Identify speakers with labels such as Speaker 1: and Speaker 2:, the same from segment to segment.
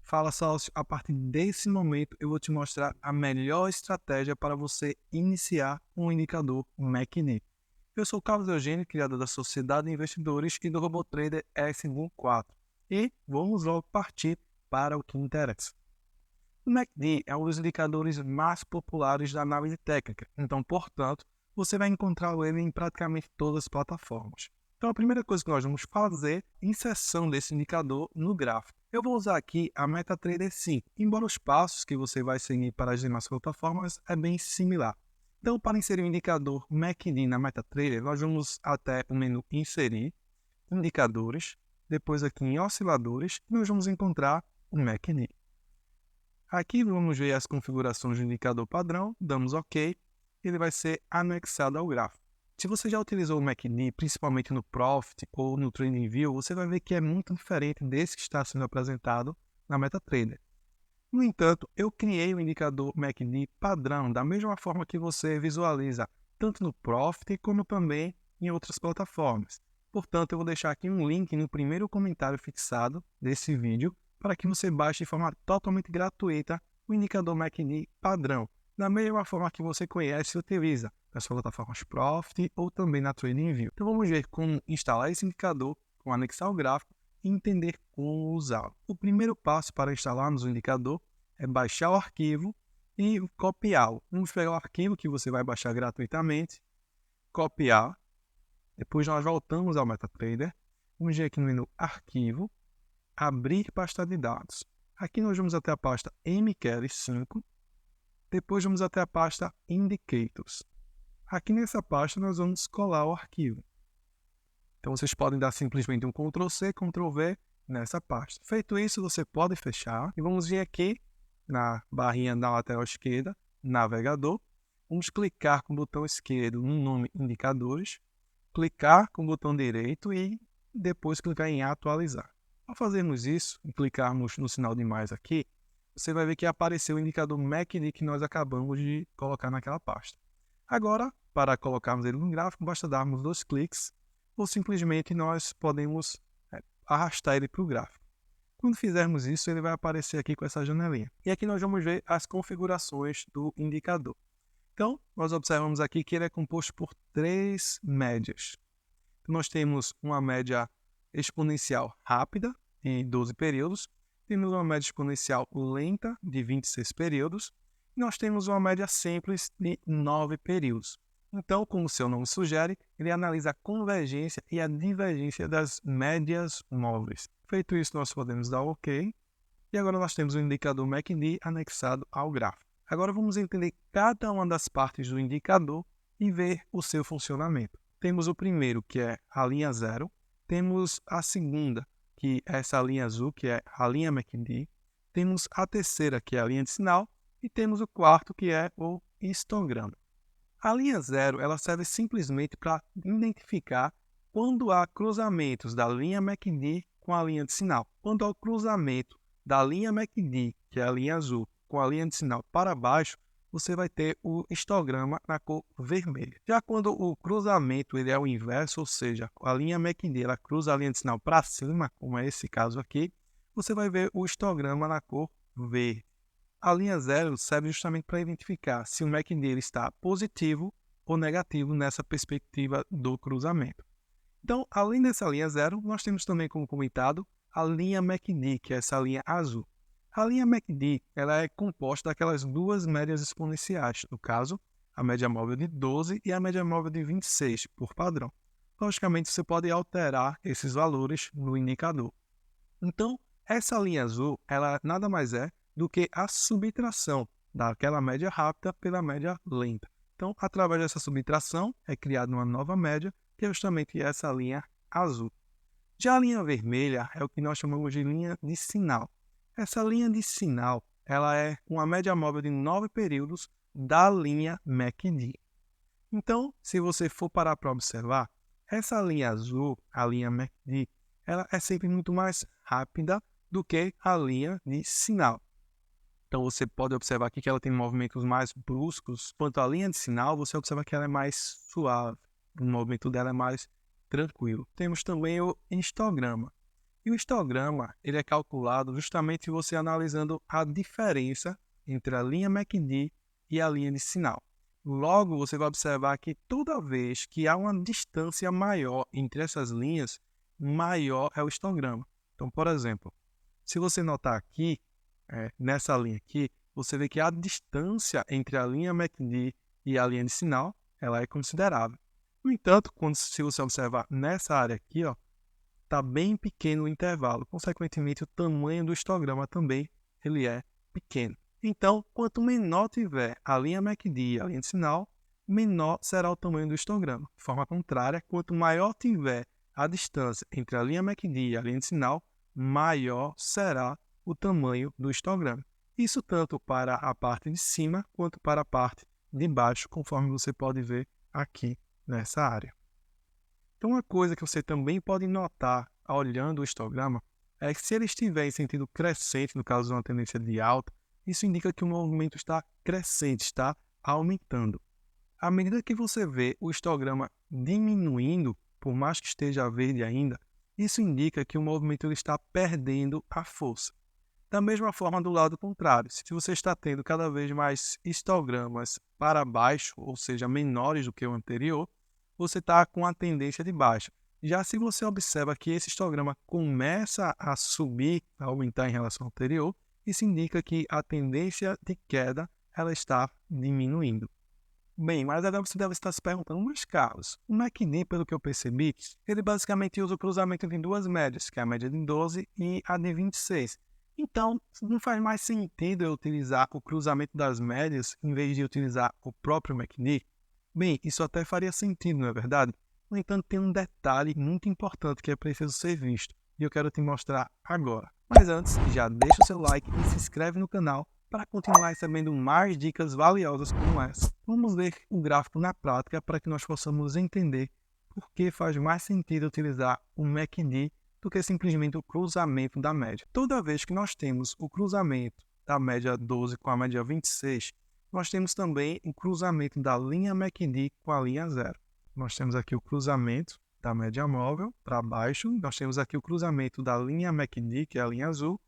Speaker 1: Fala, sócio. A partir desse momento, eu vou te mostrar a melhor estratégia para você iniciar um indicador MACD. Eu sou o Carlos Eugênio, criador da Sociedade de Investidores e do RoboTrader S14. E vamos logo partir para o que interessa. O MACD é um dos indicadores mais populares da análise técnica, então, portanto, você vai encontrar ele em praticamente todas as plataformas. Então, a primeira coisa que nós vamos fazer é inserção desse indicador no gráfico. Eu vou usar aqui a MetaTrader 5, embora os passos que você vai seguir para as demais plataformas é bem similar. Então, para inserir o indicador MACD na MetaTrader, nós vamos até o menu Inserir, Indicadores, depois aqui em Osciladores, nós vamos encontrar o MACD. Aqui vamos ver as configurações do indicador padrão, damos OK, ele vai ser anexado ao gráfico. Se você já utilizou o MACD, principalmente no Profit ou no TradingView, você vai ver que é muito diferente desse que está sendo apresentado na MetaTrader. No entanto, eu criei o indicador MACD padrão, da mesma forma que você visualiza, tanto no Profit como também em outras plataformas. Portanto, eu vou deixar aqui um link no primeiro comentário fixado desse vídeo, para que você baixe de forma totalmente gratuita o indicador MACD padrão, da mesma forma que você conhece e utiliza nas plataformas Profit ou também na TradingView. Então vamos ver como instalar esse indicador, como anexar o gráfico e entender como usá-lo. O primeiro passo para instalarmos o indicador é baixar o arquivo e copiá-lo. Vamos pegar o arquivo que você vai baixar gratuitamente, copiar, depois nós voltamos ao MetaTrader, vamos vir aqui no menu Arquivo, Abrir pasta de dados. Aqui nós vamos até a pasta MQL5, depois vamos até a pasta Indicators. Aqui nessa pasta nós vamos colar o arquivo. Então vocês podem dar simplesmente um Ctrl+C, Ctrl+V nessa pasta. Feito isso, você pode fechar e vamos vir aqui na barrinha na lateral esquerda, Navegador. Vamos clicar com o botão esquerdo no nome Indicadores, clicar com o botão direito e depois clicar em Atualizar. Ao fazermos isso e clicarmos no sinal de mais aqui, você vai ver que apareceu o indicador MACD que nós acabamos de colocar naquela pasta. Agora, para colocarmos ele no gráfico, basta darmos 2 cliques ou simplesmente nós podemos arrastar ele para o gráfico. Quando fizermos isso, ele vai aparecer aqui com essa janelinha. E aqui nós vamos ver as configurações do indicador. Então, nós observamos aqui que ele é composto por 3 médias. Então, nós temos uma média exponencial rápida, em 12 períodos, temos uma média exponencial lenta, de 26 períodos, e nós temos uma média simples de 9 períodos. Então, como o seu nome sugere, ele analisa a convergência e a divergência das médias móveis. Feito isso, nós podemos dar OK, e agora nós temos o indicador MACD anexado ao gráfico. Agora vamos entender cada uma das partes do indicador e ver o seu funcionamento. Temos o primeiro, que é a linha 0, temos a segunda, que é essa linha azul, que é a linha MACD, temos a terceira, que é a linha de sinal, e temos o quarto, que é o histograma. A linha 0 ela serve simplesmente para identificar quando há cruzamentos da linha MACD com a linha de sinal. Quando há o cruzamento da linha MACD, que é a linha azul, com a linha de sinal para baixo, você vai ter o histograma na cor vermelha. Já quando o cruzamento ele é o inverso, ou seja, a linha MACD ela cruza a linha de sinal para cima, como é esse caso aqui, você vai ver o histograma na cor verde. A linha 0 serve justamente para identificar se o MACD ele está positivo ou negativo nessa perspectiva do cruzamento. Então, além dessa linha 0, nós temos também como comentado a linha MACD, que é essa linha azul. A linha MACD ela é composta daquelas duas médias exponenciais, no caso, a média móvel de 12 e a média móvel de 26, por padrão. Logicamente, você pode alterar esses valores no indicador. Então, essa linha azul, ela nada mais é do que a subtração daquela média rápida pela média lenta. Então, através dessa subtração, é criada uma nova média, que é justamente essa linha azul. Já a linha vermelha é o que nós chamamos de linha de sinal. Essa linha de sinal ela é uma média móvel de 9 períodos da linha MACD. Então, se você for parar para observar, essa linha azul, a linha MACD, ela é sempre muito mais rápida do que a linha de sinal. Então, você pode observar aqui que ela tem movimentos mais bruscos. Quanto à linha de sinal, você observa que ela é mais suave. O movimento dela é mais tranquilo. Temos também o histograma. E o histograma, ele é calculado justamente você analisando a diferença entre a linha MACD e a linha de sinal. Logo, você vai observar que toda vez que há uma distância maior entre essas linhas, maior é o histograma. Então, por exemplo, se você notar aqui, nessa linha aqui, você vê que a distância entre a linha MACD e a linha de sinal, ela é considerável. No entanto, se você observar nessa área aqui, está bem pequeno o intervalo. Consequentemente, o tamanho do histograma também ele é pequeno. Então, quanto menor tiver a linha MACD e a linha de sinal, menor será o tamanho do histograma. De forma contrária, quanto maior tiver a distância entre a linha MACD e a linha de sinal, maior será o tamanho do histograma. Isso tanto para a parte de cima quanto para a parte de baixo, conforme você pode ver aqui nessa área. Então, uma coisa que você também pode notar olhando o histograma é que se ele estiver em sentido crescente, no caso de uma tendência de alta, isso indica que o movimento está crescente, está aumentando. À medida que você vê o histograma diminuindo, por mais que esteja verde ainda, isso indica que o movimento ele está perdendo a força. Da mesma forma, do lado contrário, se você está tendo cada vez mais histogramas para baixo, ou seja, menores do que o anterior, você está com a tendência de baixa. Já se você observa que esse histograma começa a subir, a aumentar em relação ao anterior, isso indica que a tendência de queda ela está diminuindo. Bem, mas agora você deve estar se perguntando, mas Carlos, o MACD, pelo que eu percebi, ele basicamente usa o cruzamento de duas médias, que é a média de 12 e a de 26. Então, não faz mais sentido eu utilizar o cruzamento das médias em vez de utilizar o próprio MACD? Bem, isso até faria sentido, não é verdade? No entanto, tem um detalhe muito importante que é preciso ser visto, e eu quero te mostrar agora. Mas antes, já deixa o seu like e se inscreve no canal para continuar recebendo mais dicas valiosas como essa. Vamos ver o gráfico na prática para que nós possamos entender por que faz mais sentido utilizar o MACD do que simplesmente o cruzamento da média. Toda vez que nós temos o cruzamento da média 12 com a média 26, nós temos também o cruzamento da linha MACD com a linha 0. Nós temos aqui o cruzamento da média móvel para baixo, nós temos aqui o cruzamento da linha MACD, que é a linha azul,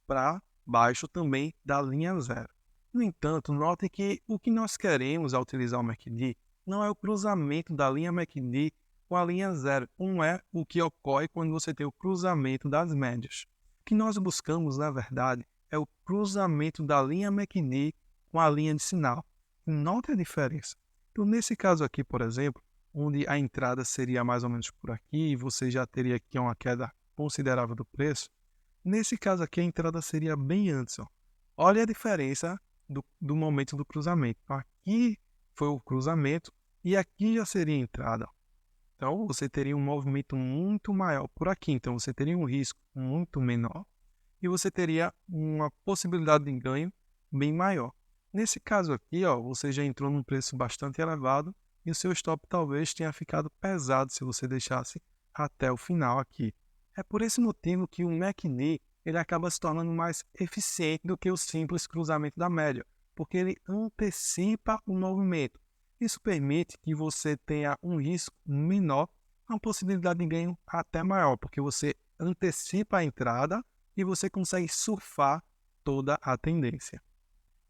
Speaker 1: para baixo também da linha 0. No entanto, note que o que nós queremos ao utilizar o MACD não é o cruzamento da linha MACD com a linha 0, como é o que ocorre quando você tem o cruzamento das médias. O que nós buscamos, na verdade, é o cruzamento da linha MACD com a linha de sinal. Note a diferença. Então, nesse caso aqui, por exemplo, onde a entrada seria mais ou menos por aqui, e você já teria aqui uma queda considerável do preço, nesse caso aqui a entrada seria bem antes. Olha a diferença do momento do cruzamento. Aqui foi o cruzamento e aqui já seria a entrada. Então, você teria um movimento muito maior por aqui. Então, você teria um risco muito menor e você teria uma possibilidade de ganho bem maior. Nesse caso aqui, você já entrou num preço bastante elevado e o seu stop talvez tenha ficado pesado se você deixasse até o final aqui. É por esse motivo que o MACD ele acaba se tornando mais eficiente do que o simples cruzamento da média, porque ele antecipa o movimento. Isso permite que você tenha um risco menor, uma possibilidade de ganho até maior, porque você antecipa a entrada e você consegue surfar toda a tendência.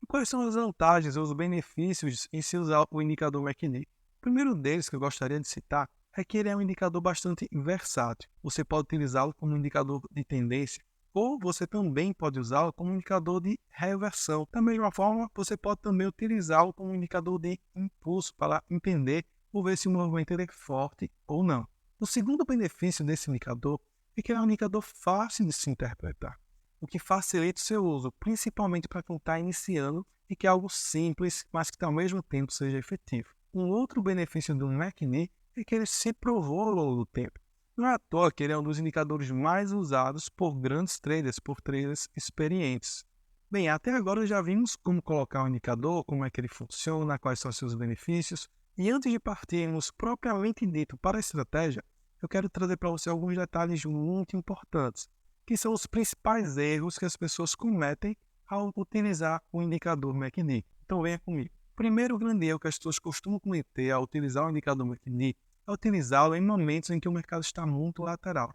Speaker 1: E quais são as vantagens ou os benefícios em se usar o indicador MACD? O primeiro deles que eu gostaria de citar é que ele é um indicador bastante versátil. Você pode utilizá-lo como indicador de tendência ou você também pode usá-lo como indicador de reversão. Da mesma forma, você pode também utilizá-lo como indicador de impulso para entender ou ver se o movimento é forte ou não. O segundo benefício desse indicador é que ele é um indicador fácil de se interpretar, o que facilita o seu uso, principalmente para quem está iniciando e que é algo simples, mas que ao mesmo tempo seja efetivo. Um outro benefício do MACD é que ele se provou ao longo do tempo. Não é à toa que ele é um dos indicadores mais usados por grandes traders, por traders experientes. Bem, até agora já vimos como colocar um indicador, como é que ele funciona, quais são os seus benefícios. E antes de partirmos propriamente dito para a estratégia, eu quero trazer para você alguns detalhes muito importantes, que são os principais erros que as pessoas cometem ao utilizar o indicador MACD. Então venha comigo. Primeiro grande erro que as pessoas costumam cometer ao utilizar o indicador MACD é utilizá-lo em momentos em que o mercado está muito lateral.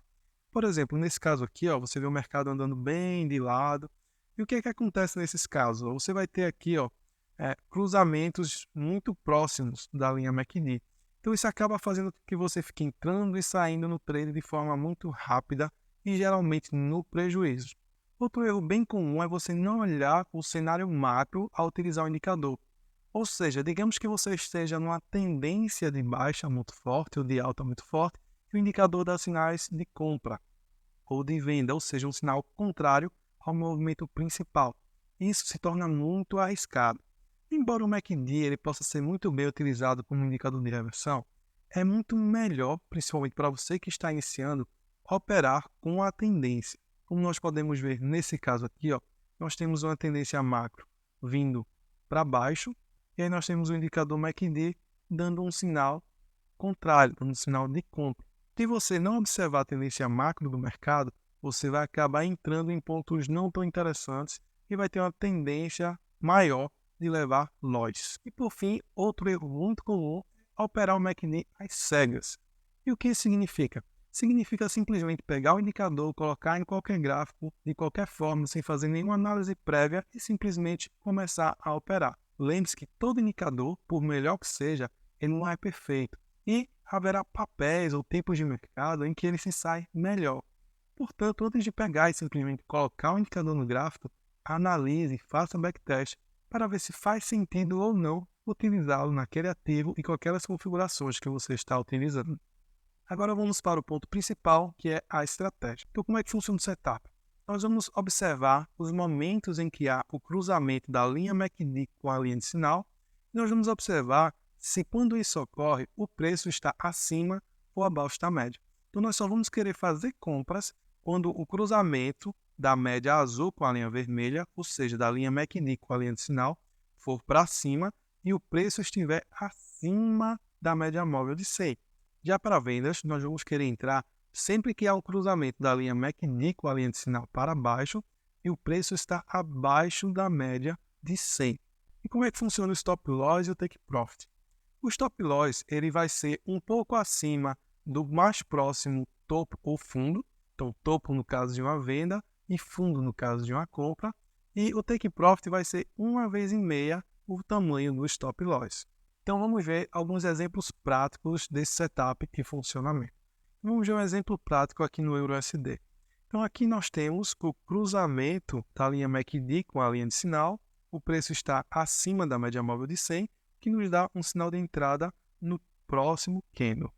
Speaker 1: Por exemplo, nesse caso aqui, ó, você vê o mercado andando bem de lado. E o que é que acontece nesses casos? Você vai ter aqui, ó, cruzamentos muito próximos da linha MACD. Então isso acaba fazendo com que você fique entrando e saindo no trade de forma muito rápida e geralmente no prejuízo. Outro erro bem comum é você não olhar o cenário macro ao utilizar o indicador. Ou seja, digamos que você esteja numa tendência de baixa muito forte ou de alta muito forte, e o indicador dá sinais de compra ou de venda, ou seja, um sinal contrário ao movimento principal. Isso se torna muito arriscado. Embora o MACD ele possa ser muito bem utilizado como indicador de reversão, é muito melhor, principalmente para você que está iniciando, operar com a tendência. Como nós podemos ver nesse caso aqui, ó, nós temos uma tendência macro vindo para baixo, e aí nós temos o indicador MACD dando um sinal contrário, dando um sinal de compra. Se você não observar a tendência macro do mercado, você vai acabar entrando em pontos não tão interessantes e vai ter uma tendência maior de levar lotes. E por fim, outro erro muito comum é operar o MACD às cegas. E o que isso significa? Significa simplesmente pegar o indicador, colocar em qualquer gráfico, de qualquer forma, sem fazer nenhuma análise prévia e simplesmente começar a operar. Lembre-se que todo indicador, por melhor que seja, ele não é perfeito. E haverá papéis ou tipos de mercado em que ele se sai melhor. Portanto, antes de pegar e simplesmente colocar o indicador no gráfico, analise, faça backtest para ver se faz sentido ou não utilizá-lo naquele ativo e com aquelas configurações que você está utilizando. Agora vamos para o ponto principal, que é a estratégia. Então, como é que funciona o setup? Nós vamos observar os momentos em que há o cruzamento da linha MACD com a linha de sinal. Nós vamos observar se quando isso ocorre, o preço está acima ou abaixo da média. Então, nós só vamos querer fazer compras quando o cruzamento da média azul com a linha vermelha, ou seja, da linha MACD com a linha de sinal, for para cima e o preço estiver acima da média móvel de 100. Já para vendas, nós vamos querer entrar sempre que há um cruzamento da linha MACD com a linha de sinal para baixo e o preço está abaixo da média de 100. E como é que funciona o stop loss e o take profit? O stop loss ele vai ser um pouco acima do mais próximo topo ou fundo, então topo no caso de uma venda e fundo no caso de uma compra, e o take profit vai ser 1,5 vezes o tamanho do stop loss. Então vamos ver alguns exemplos práticos desse setup e funcionamento. Vamos ver um exemplo prático aqui no EURUSD. Então aqui nós temos o cruzamento da linha MACD com a linha de sinal, o preço está acima da média móvel de 100, que nos dá um sinal de entrada no próximo candle.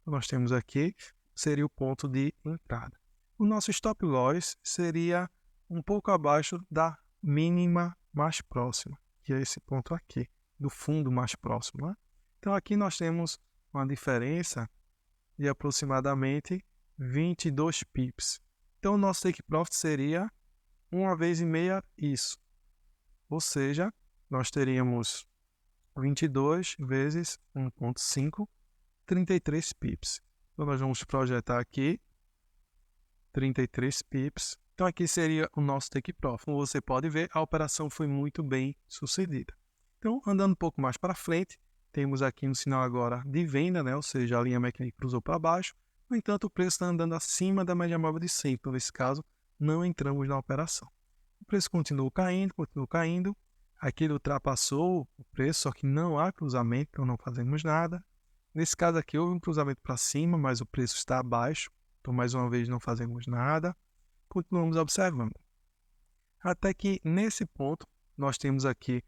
Speaker 1: Então, nós temos aqui, seria o ponto de entrada. O nosso stop loss seria um pouco abaixo da mínima mais próxima, que é esse ponto aqui, do fundo mais próximo. Né? Então aqui nós temos uma diferença de aproximadamente 22 pips. Então o nosso take profit seria 1,5 vezes isso. Ou seja, nós teríamos 22 vezes 1,5, 33 pips. Então nós vamos projetar aqui 33 pips. Então aqui seria o nosso take profit. Como você pode ver, a operação foi muito bem sucedida. Então, andando um pouco mais para frente, temos aqui um sinal agora de venda, né? Ou seja, a linha MACD cruzou para baixo. No entanto, o preço está andando acima da média móvel de 100. Então, nesse caso, não entramos na operação. O preço continuou caindo. Aqui ele ultrapassou o preço, só que não há cruzamento, então não fazemos nada. Nesse caso aqui, houve um cruzamento para cima, mas o preço está abaixo. Então, mais uma vez, não fazemos nada. Continuamos observando. Até que, nesse ponto, nós temos aqui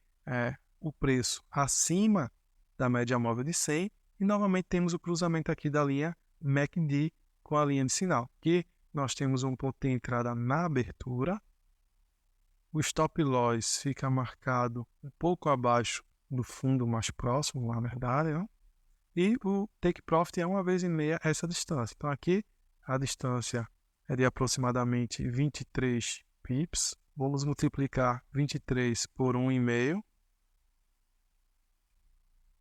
Speaker 1: o preço acima da média móvel de 100 e novamente temos o cruzamento aqui da linha MACD com a linha de sinal, que nós temos um ponto de entrada na abertura, o stop loss fica marcado um pouco abaixo do fundo mais próximo, na verdade, né? E o take profit é 1,5 vezes essa distância. Então aqui a distância é de aproximadamente 23 pips. Vamos multiplicar 23 por 1,5.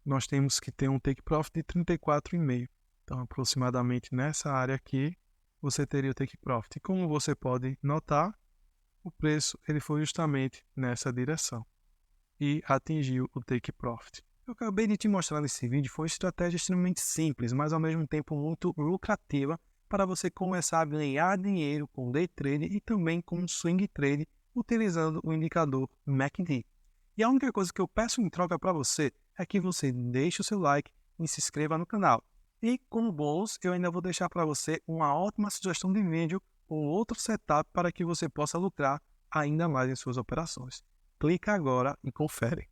Speaker 1: Nós temos que ter um take profit de 34,5. Então, aproximadamente nessa área aqui, você teria o take profit. E como você pode notar, o preço ele foi justamente nessa direção e atingiu o take profit. Eu acabei de te mostrar nesse vídeo, foi uma estratégia extremamente simples, mas ao mesmo tempo muito lucrativa para você começar a ganhar dinheiro com day trade e também com swing trade utilizando o indicador MACD. E a única coisa que eu peço em troca para você é que você deixe o seu like e se inscreva no canal. E como bônus, eu ainda vou deixar para você uma ótima sugestão de vídeo ou outro setup para que você possa lucrar ainda mais em suas operações. Clica agora e confere.